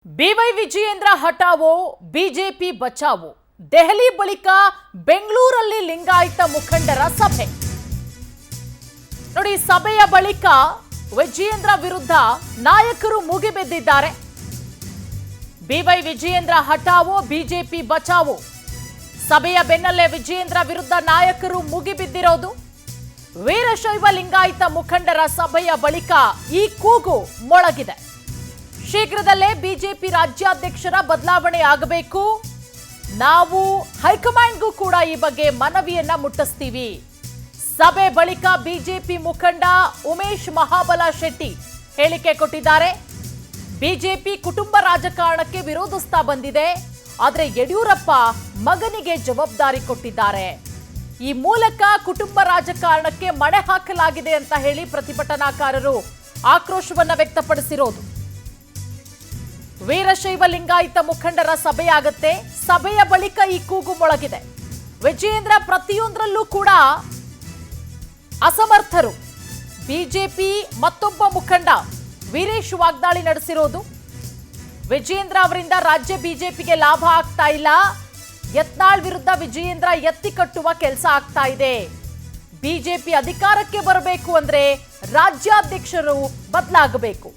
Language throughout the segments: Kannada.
ಬಿವೈ ವಿಜಯೇಂದ್ರ ಹಠಾವೋ ಬಿಜೆಪಿ ಬಚಾವೋ ದೆಹಲಿ ಬಳಿಕ ಬೆಂಗಳೂರಲ್ಲಿ ಲಿಂಗಾಯತ ಮುಖಂಡರ ಸಭೆ ನೋಡಿ ಸಭೆಯ ಬಳಿಕ ವಿಜಯೇಂದ್ರ ವಿರುದ್ಧ ನಾಯಕರು ಮುಗಿಬಿದ್ದಿದ್ದಾರೆ ಬಿವೈ ವಿಜಯೇಂದ್ರ ಹಠಾವೋ ಬಿಜೆಪಿ ಬಚಾವೋ ಸಭೆಯ ಬೆನ್ನಲ್ಲೇ ವಿಜಯೇಂದ್ರ ವಿರುದ್ಧ ನಾಯಕರು ಮುಗಿಬಿದ್ದಿರೋದು ವೀರಶೈವ ಲಿಂಗಾಯತ ಮುಖಂಡರ ಸಭೆಯ ಬಳಿಕ ಈ ಕೂಗು ಮೊಳಗಿದೆ ಶೀಘ್ರದಲ್ಲೇ ಬಿಜೆಪಿ ರಾಜ್ಯಾಧ್ಯಕ್ಷರ ಬದಲಾವಣೆ ಆಗಬೇಕು ನಾವು ಹೈಕಮಾಂಡ್ಗೂ ಕೂಡ ಈ ಬಗ್ಗೆ ಮನವಿಯನ್ನ ಮುಟ್ಟಿಸ್ತೀವಿ ಸಭೆ ಬಳಿಕ ಬಿಜೆಪಿ ಮುಖಂಡ ಉಮೇಶ್ ಮಹಾಬಲ ಶೆಟ್ಟಿ ಹೇಳಿಕೆ ಕೊಟ್ಟಿದ್ದಾರೆ ಬಿಜೆಪಿ ಕುಟುಂಬ ರಾಜಕಾರಣಕ್ಕೆ ವಿರೋಧಿಸ್ತಾ ಬಂದಿದೆ ಆದರೆ ಯಡಿಯೂರಪ್ಪ ಮಗನಿಗೆ ಜವಾಬ್ದಾರಿ ಕೊಟ್ಟಿದ್ದಾರೆ ಈ ಮೂಲಕ ಕುಟುಂಬ ರಾಜಕಾರಣಕ್ಕೆ ಮಣೆ ಹಾಕಲಾಗಿದೆ ಅಂತ ಹೇಳಿ ಪ್ರತಿಭಟನಾಕಾರರು ಆಕ್ರೋಶವನ್ನ ವ್ಯಕ್ತಪಡಿಸಿರೋದು ವೀರಶೈವ ಲಿಂಗಾಯತ ಮುಖಂಡರ ಸಭೆಯಾಗುತ್ತೆ ಸಭೆಯ ಬಳಿಕ ಈ ಕೂಗು ಮೊಳಗಿದೆ ವಿಜಯೇಂದ್ರ ಪ್ರತಿಯೊಂದರಲ್ಲೂ ಕೂಡ ಅಸಮರ್ಥರು ಬಿಜೆಪಿ ಮತ್ತೊಬ್ಬ ಮುಖಂಡ ವೀರೇಶ್ ವಾಗ್ದಾಳಿ ನಡೆಸಿರೋದು ವಿಜಯೇಂದ್ರ ಅವರಿಂದ ರಾಜ್ಯ ಬಿಜೆಪಿಗೆ ಲಾಭ ಆಗ್ತಾ ಇಲ್ಲ ಯತ್ನಾಳ್ ವಿರುದ್ಧ ವಿಜಯೇಂದ್ರ ಎತ್ತಿ ಕಟ್ಟುವ ಕೆಲಸ ಆಗ್ತಾ ಇದೆ ಬಿಜೆಪಿ ಅಧಿಕಾರಕ್ಕೆ ಬರಬೇಕು ಅಂದ್ರೆ ರಾಜ್ಯಾಧ್ಯಕ್ಷರು ಬದಲಾಗಬೇಕು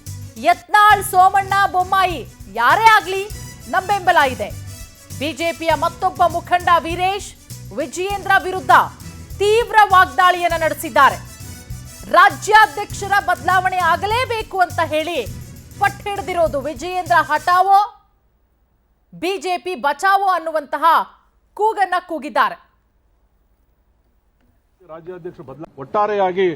ಯತ್ನಾಳ್ ಸೋಮಣ್ಣ ಬೊಮ್ಮಾಯಿ ಯಾರೇ ಆಗ್ಲಿ ನಮ್ಮ ಬೆಂಬಲ ಇದೆ ಬಿಜೆಪಿಯ ಮತ್ತೊಬ್ಬ ಮುಖಂಡ ವೀರೇಶ್ ವಿಜಯೇಂದ್ರ ವಿರುದ್ಧ ತೀವ್ರ ವಾಗ್ದಾಳಿಯನ್ನ ನಡೆಸಿದ್ದಾರೆ ರಾಜ್ಯಾಧ್ಯಕ್ಷರ ಬದಲಾವಣೆ ಆಗಲೇಬೇಕು ಅಂತ ಹೇಳಿ ಪಟ್ಟು ಹಿಡಿದಿರೋದು ವಿಜಯೇಂದ್ರ ಹಠಾವೋ ಬಿಜೆಪಿ ಬಚಾವೋ ಅನ್ನುವಂತಹ ಕೂಗನ್ನ ಕೂಗಿದ್ದಾರೆ ಒಟ್ಟಾರೆಯಾಗಿ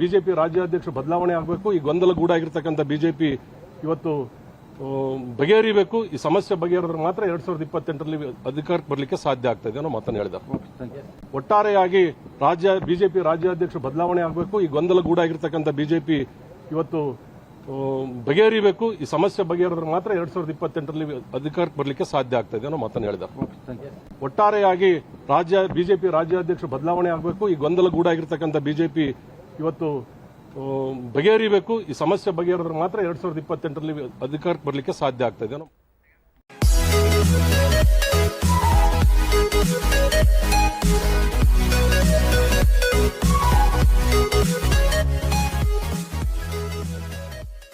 ಬಿಜೆಪಿ ರಾಜ್ಯಾಧ್ಯಕ್ಷ ಬದಲಾವಣೆ ಆಗಬೇಕು ಈ ಗೊಂದಲ ಗೂಡಾಗಿರ್ತಕ್ಕಂಥ ಬಿಜೆಪಿ ಇವತ್ತು ಬಗೆಹರಿಬೇಕು ಈ ಸಮಸ್ಯೆ ಬಗೆಹರಿದ್ರೆ ಮಾತ್ರ 2028ರಲ್ಲಿ ಅಧಿಕಾರಕ್ಕೆ ಬರಲಿಕ್ಕೆ ಸಾಧ್ಯ ಆಗ್ತಾ ಇದೆ ಅನ್ನೋ ಮಾತನ್ನು ಹೇಳಿದ್ದಾರೆ ಒಟ್ಟಾರೆಯಾಗಿ ಬಿಜೆಪಿ ರಾಜ್ಯಾಧ್ಯಕ್ಷ ಬದಲಾವಣೆ ಆಗಬೇಕು ಈ ಗೊಂದಲ ಗೂಡಾಗಿರ್ತಕ್ಕಂಥ ಬಿಜೆಪಿ ಇವತ್ತು ಬಗೆಹರಿಬೇಕು ಈ ಸಮಸ್ಯೆ ಬಗೆಹರಿದ್ರೆ ಮಾತ್ರ 2028ರಲ್ಲಿ ಅಧಿಕಾರಕ್ಕೆ ಬರಲಿಕ್ಕೆ ಸಾಧ್ಯ ಆಗ್ತಾ ಇದೆ ಅನ್ನೋ ಮಾತನ್ನು ಹೇಳಿದ್ದಾರೆ ಒಟ್ಟಾರೆಯಾಗಿ ಬಿಜೆಪಿ ರಾಜ್ಯಾಧ್ಯಕ್ಷ ಬದಲಾವಣೆ ಆಗಬೇಕು ಈ ಗೊಂದಲ ಗೂಡಾಗಿರ್ತಕ್ಕಂಥ ಬಿಜೆಪಿ ಇವತ್ತು ಬಗೆಹರಿಬೇಕು ಈ ಸಮಸ್ಯೆ ಬಗೆಹರಿದ್ರೆ ಮಾತ್ರ 2028ರಲ್ಲಿ ಅಧಿಕಾರಕ್ಕೆ ಬರಲಿಕ್ಕೆ ಸಾಧ್ಯ ಆಗ್ತಾ ಇದೆ